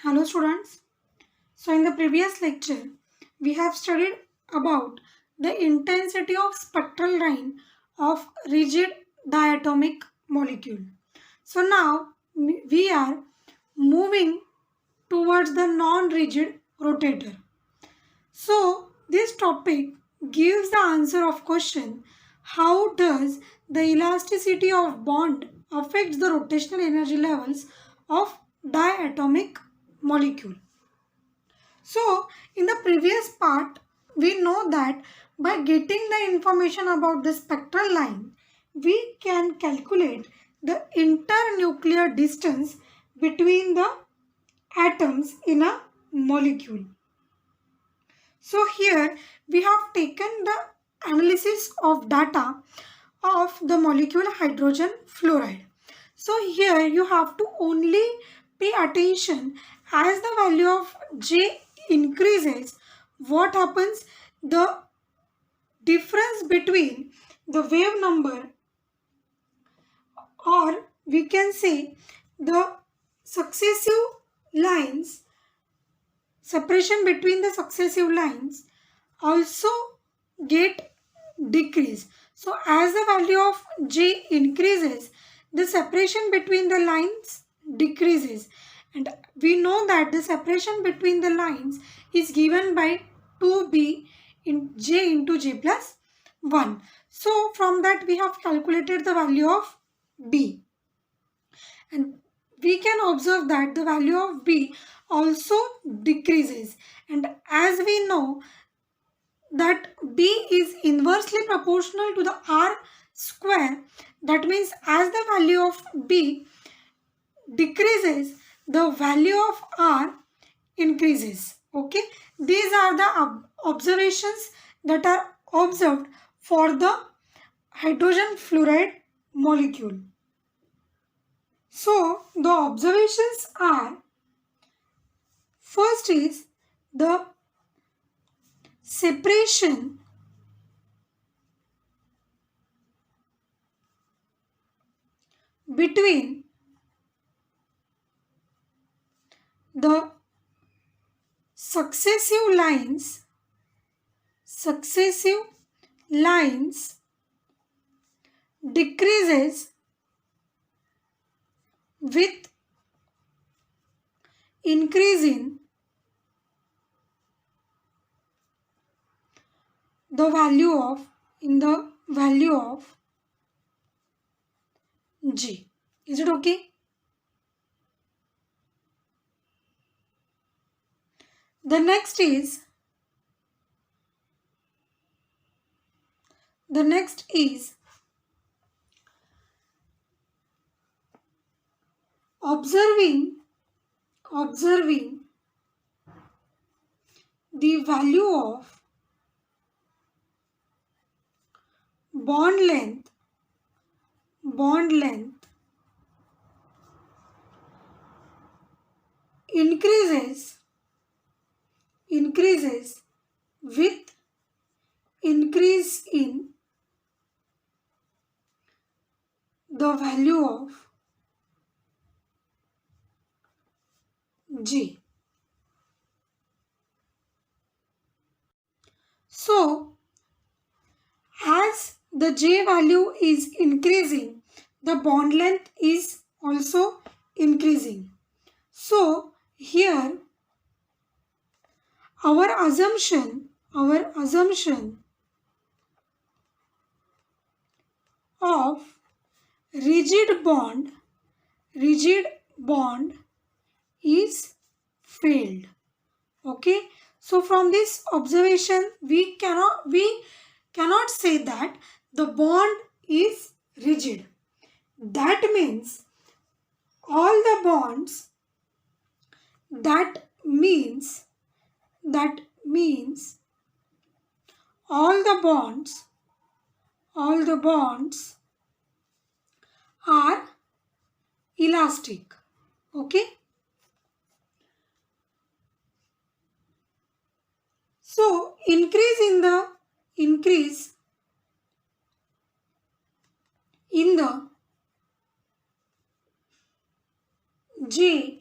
Hello students. So in the previous lecture, we have studied about the intensity of spectral line of rigid diatomic molecule. So now we are moving towards the non-rigid rotator. So this topic gives the answer of question, how does the elasticity of bond affects the rotational energy levels of diatomic molecule. So in the previous part, we know that by getting the information about the spectral line, we can calculate the internuclear distance between the atoms in a molecule. So here we have taken the analysis of data of the molecule hydrogen fluoride. So here you have to only pay attention as the value of J increases, what happens? The difference between the wave number, or we can say the successive lines, separation between the successive lines also get decreased. So as the value of J increases, the separation between the lines decreases, and we know that the separation between the lines is given by 2b in J into J plus 1. So from that we have calculated the value of B, and we can observe that the value of B also decreases, and as we know that B is inversely proportional to the R square, that means as the value of B decreases, the value of R increases. Okay, these are the observations that are observed for the hydrogen fluoride molecule. So the observations are, first is the separation between the successive lines decreases with increase in the value of G. Is it okay? The next is observing the value of bond length increases with increase in the value of G. So as the J value is increasing, the bond length is also increasing. So here our assumption of rigid bond is failed. Okay, so from this observation we cannot say that the bond is rigid. That means all the bonds all the bonds are elastic. Okay, so increase in the J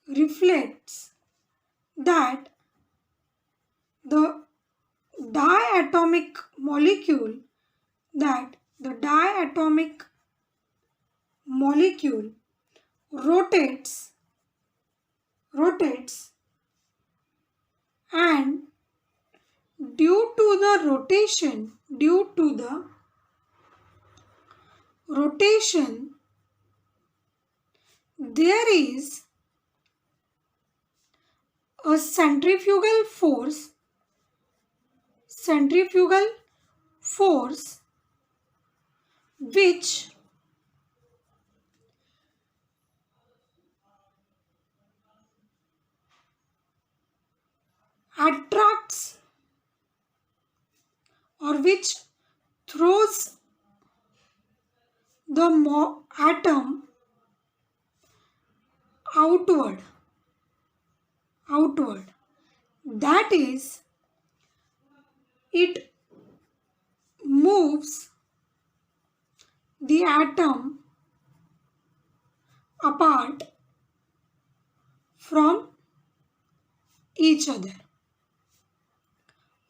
reflects that the diatomic molecule rotates and due to the rotation there is a centrifugal force which attracts or which throws the atom outward. That is, it moves the atom apart from each other.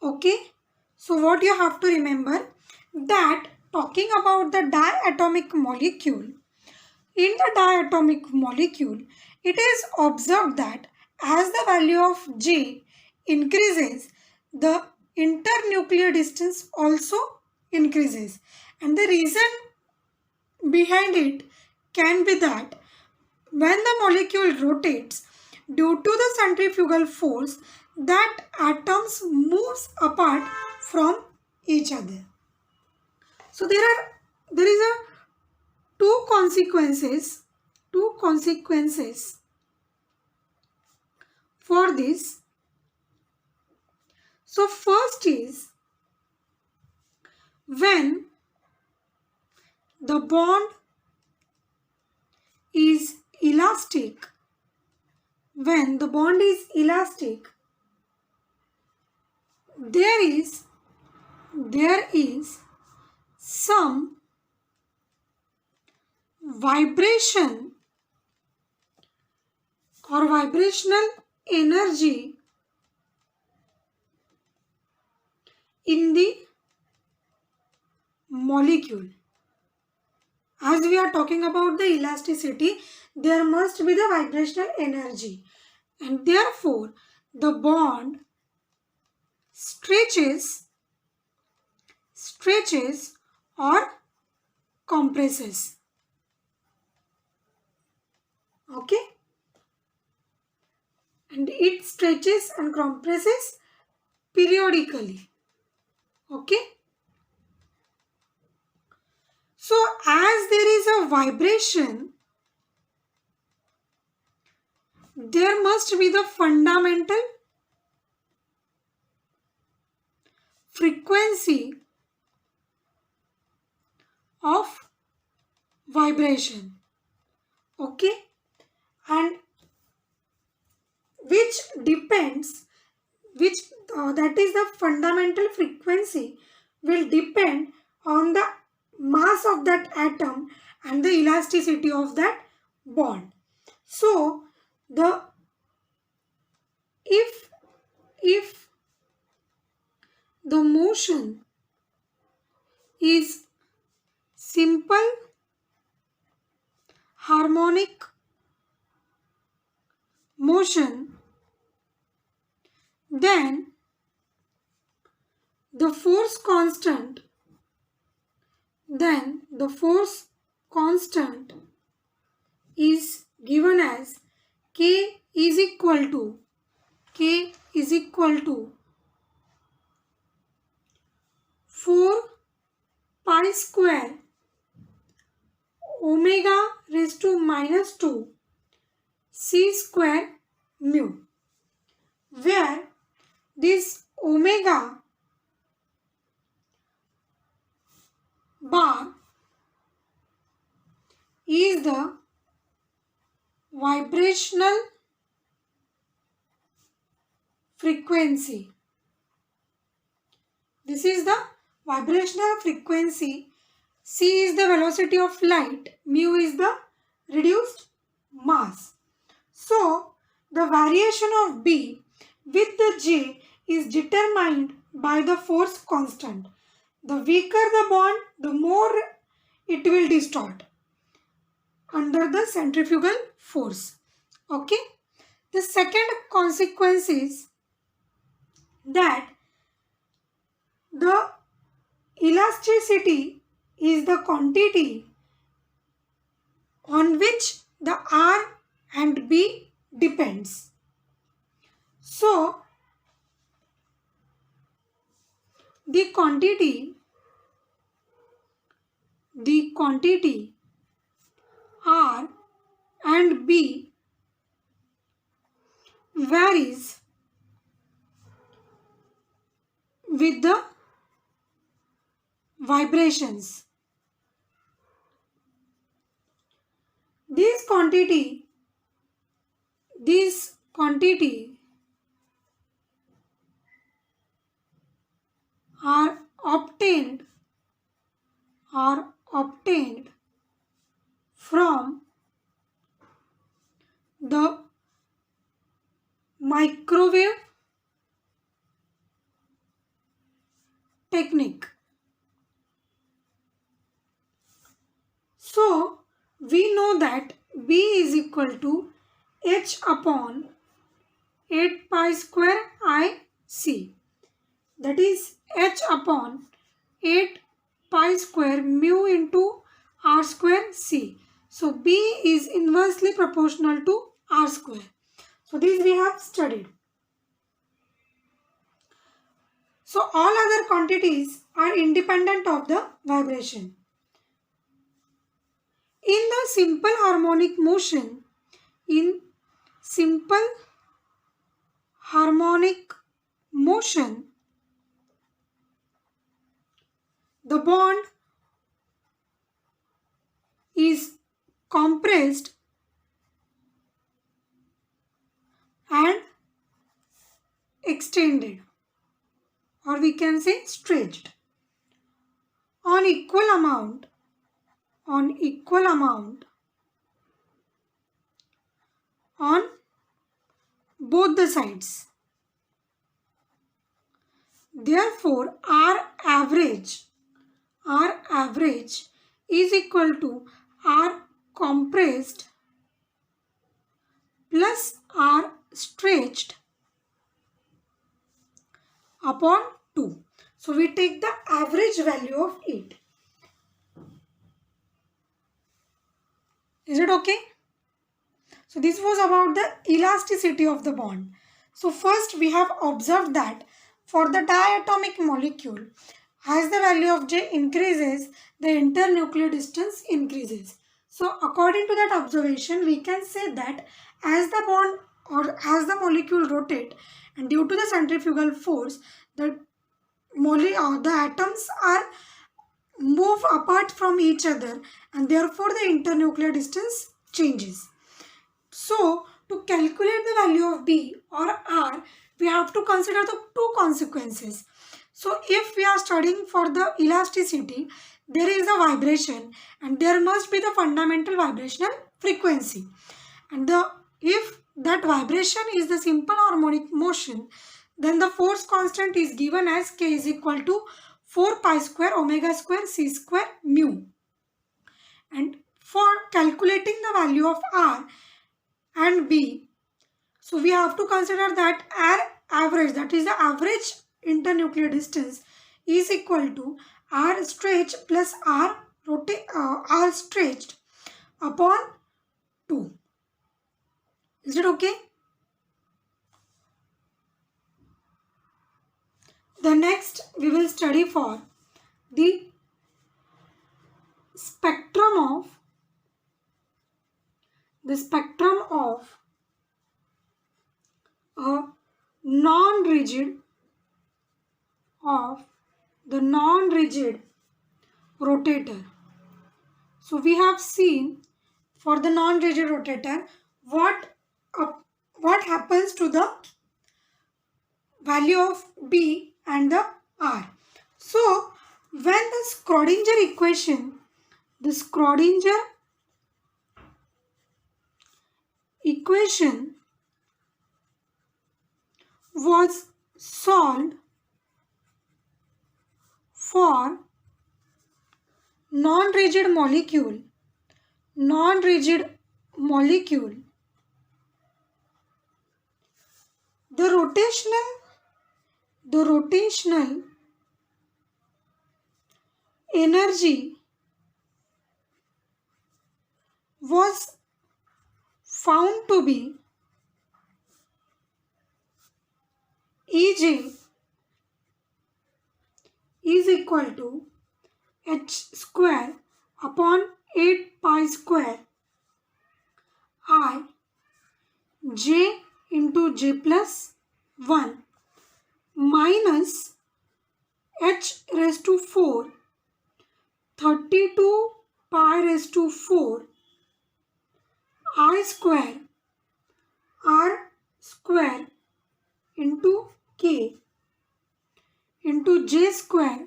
Okay, so what you have to remember that talking about the diatomic molecule, in the diatomic molecule it is observed that as the value of J increases, the internuclear distance also increases, and the reason behind it can be that when the molecule rotates, due to the centrifugal force, that atoms moves apart from each other. So there is a two consequences for this. So first is when the bond is elastic, there is some vibration or vibrational energy in the molecule. As we are talking about the elasticity, there must be the vibrational energy, and therefore the bond stretches or compresses. Okay, and it stretches and compresses periodically. Okay, so as there is a vibration, there must be the fundamental frequency of vibration. Okay, and which that is the fundamental frequency will depend on the mass of that atom and the elasticity of that bond. So if the motion is simple harmonic motion, then the force constant is given as K is equal to 4 pi square omega raised to minus 2 C square mu, where this omega bar is the vibrational frequency. This is the vibrational frequency. C is the velocity of light, mu is the reduced mass. So, the variation of B with the J is determined by the force constant. The weaker the bond, the more it will distort under the centrifugal force. Okay. The second consequence is that the elasticity is the quantity on which the R and B depends. So, the quantity R and B varies with the vibrations. These quantity are obtained from the microwave technique. So, we know that B is equal to H upon 8 pi square IC. That is H upon 8 pi square mu into R square C. So, B is inversely proportional to R square. So, this we have studied. So, all other quantities are independent of the vibration. In the simple harmonic motion, the bond is compressed and extended, or we can say stretched on equal amount on both the sides. Therefore, R average is equal to R compressed plus R stretched upon 2. So, we take the average value of 8. Is it okay? So, this was about the elasticity of the bond. So, first we have observed that for the diatomic molecule, as the value of J increases, the internuclear distance increases. So, according to that observation, we can say that as the bond or as the molecule rotate and due to the centrifugal force, the atoms are move apart from each other and therefore the internuclear distance changes. So, to calculate the value of B or R, we have to consider the two consequences. So, if we are studying for the elasticity, there is a vibration and there must be the fundamental vibrational frequency. And if that vibration is the simple harmonic motion, then the force constant is given as K is equal to 4 pi square omega square C square mu. And for calculating the value of R and B, so we have to consider that R average, that is the average internuclear distance, is equal to R stretched plus R stretched upon 2. Is it okay? The next we will study for the spectrum of a non-rigid rotator. So we have seen for the non-rigid rotator what happens to the value of B and the R. So when the Schrodinger equation was solved for non-rigid molecule, the rotational energy was found to be Ej is equal to h square upon 8 pi square I j into j plus 1 minus h raised to 4 32 pi raised to 4 I square r square into k into j square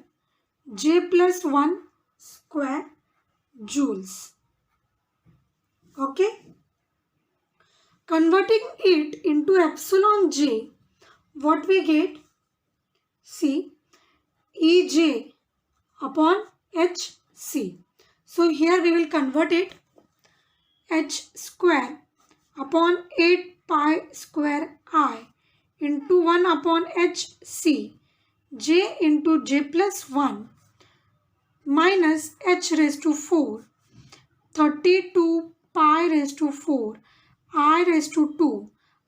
j plus 1 square joules. Okay. Converting it into epsilon j, what we get? See, Ej upon Hc. So here we will convert it h square upon 8 pi square I into 1 upon Hc j into j plus 1 minus h raised to 4 32 pi raised to 4 I raised to 2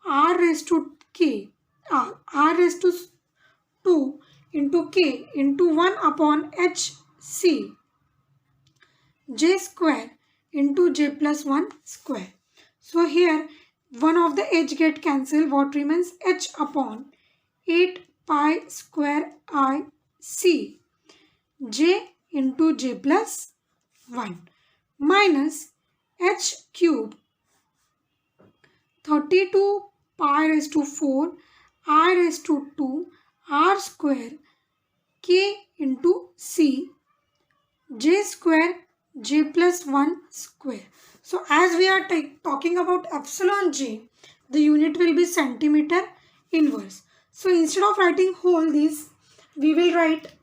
r raised to k r raised to 2 into k into 1 upon Hc j square into j plus 1 square. So here one of the h get cancelled. What remains? h upon 8 pi square I c j into j plus 1 minus h cube 32 pi raised to 4 I raised to 2 r square k into c j square j plus 1 square. So as we are talking about epsilon j, the unit will be centimeter inverse. So instead of writing whole this, we will write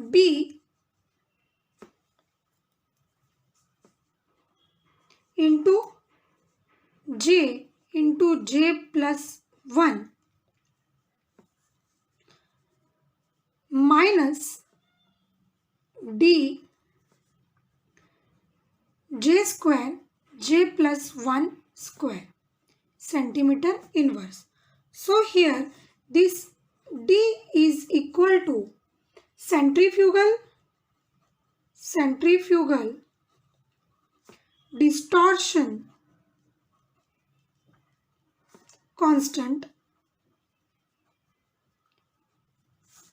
b into j into j plus 1 minus d j square j plus 1 square centimeter inverse. So here this d is equal to centrifugal distortion constant.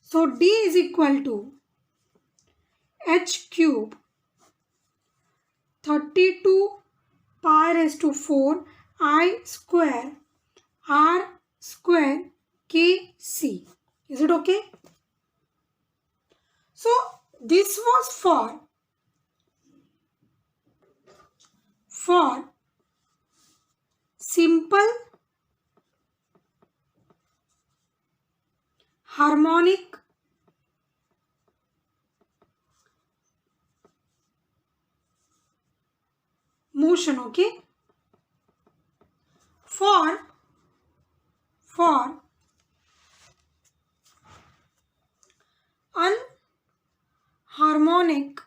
So d is equal to h cube 32 pi raised to 4 I square r square kc. Is it okay? So this was for simple harmonic motion. Okay, for unharmonic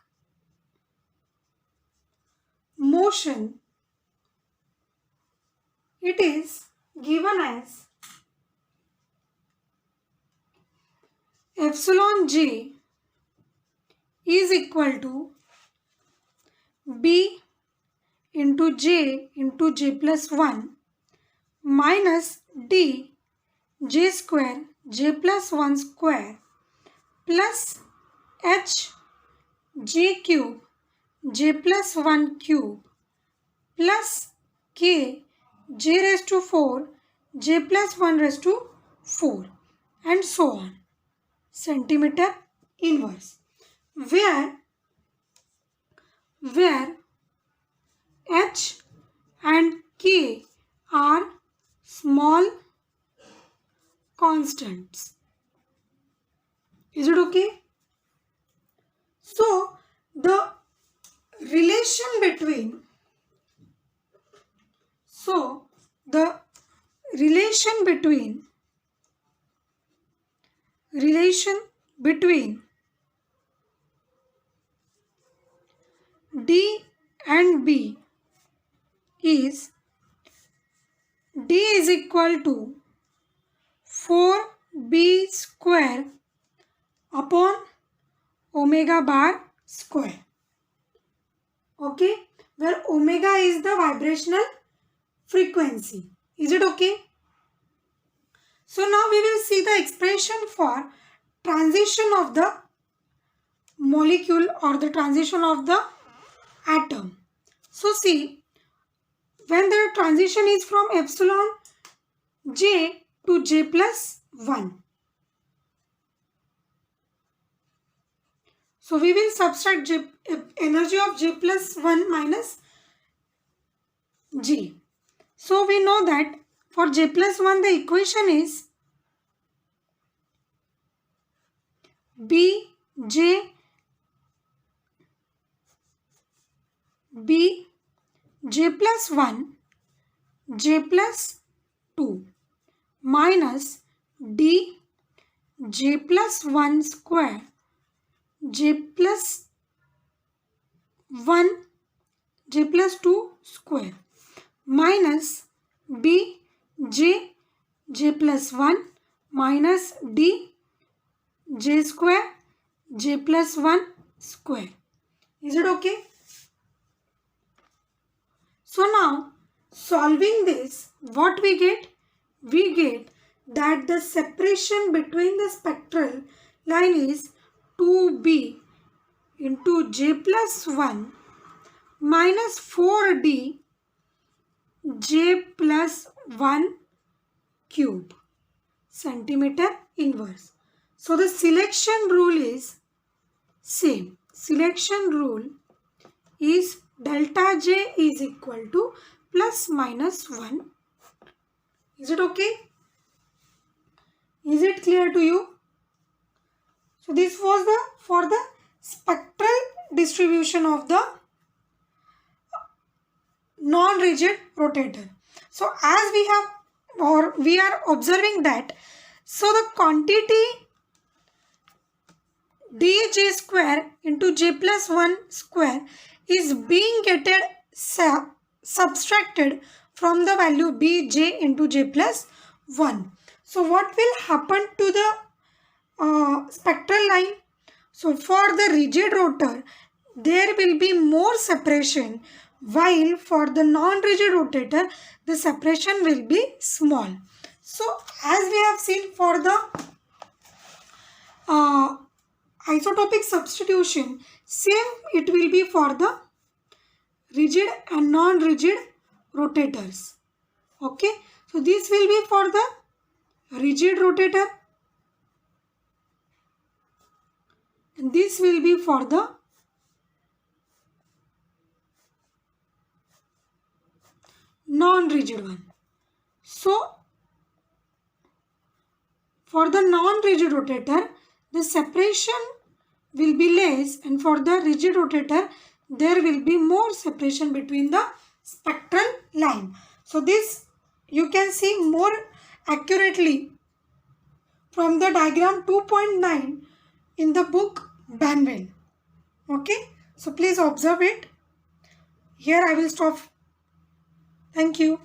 motion, it is given as epsilon j is equal to b into j plus 1 minus d j square j plus 1 square plus h j cube j plus 1 cube plus k j raised to 4 j plus 1 raised to 4 and so on centimeter inverse, where h and K are small constants. Is it okay? So the relation between the relation between D and B is D is equal to 4B square upon omega bar square. Okay, where omega is the vibrational frequency. Is it okay? So now we will see the expression for transition of the molecule or the transition of the atom. So see, when the transition is from epsilon J to J plus 1. So we will subtract energy of J plus 1 minus J. So we know that for J plus 1 the equation is B J plus 1 J plus 2 minus D J plus 1 square J plus 1 J plus 2 square minus B J plus 1 minus D J square J plus 1 square. Is it okay? So now solving this, what we get? We get that the separation between the spectral line is 2B into J plus 1 minus 4D J plus 1 cube centimeter inverse. So the selection rule is same. Selection rule is delta J is equal to plus minus 1. Is it okay? Is it clear to you? So this was for the spectral distribution of the non-rigid rotator. So as we are observing that, so the quantity dj square into j plus 1 square is being subtracted from the value bj into j plus 1. So what will happen to the spectral line? So for the rigid rotor, there will be more separation, while for the non-rigid rotator, the separation will be small. So as we have seen for the isotopic substitution, same it will be for the rigid and non-rigid rotators. Okay, so this will be for the rigid rotator and this will be for the non-rigid one. So for the non-rigid rotator, the separation will be less, and for the rigid rotator, there will be more separation between the spectral line. So this you can see more accurately from the diagram 2.9 in the book Banwell. Okay, so please observe it. Here I will stop. Thank you.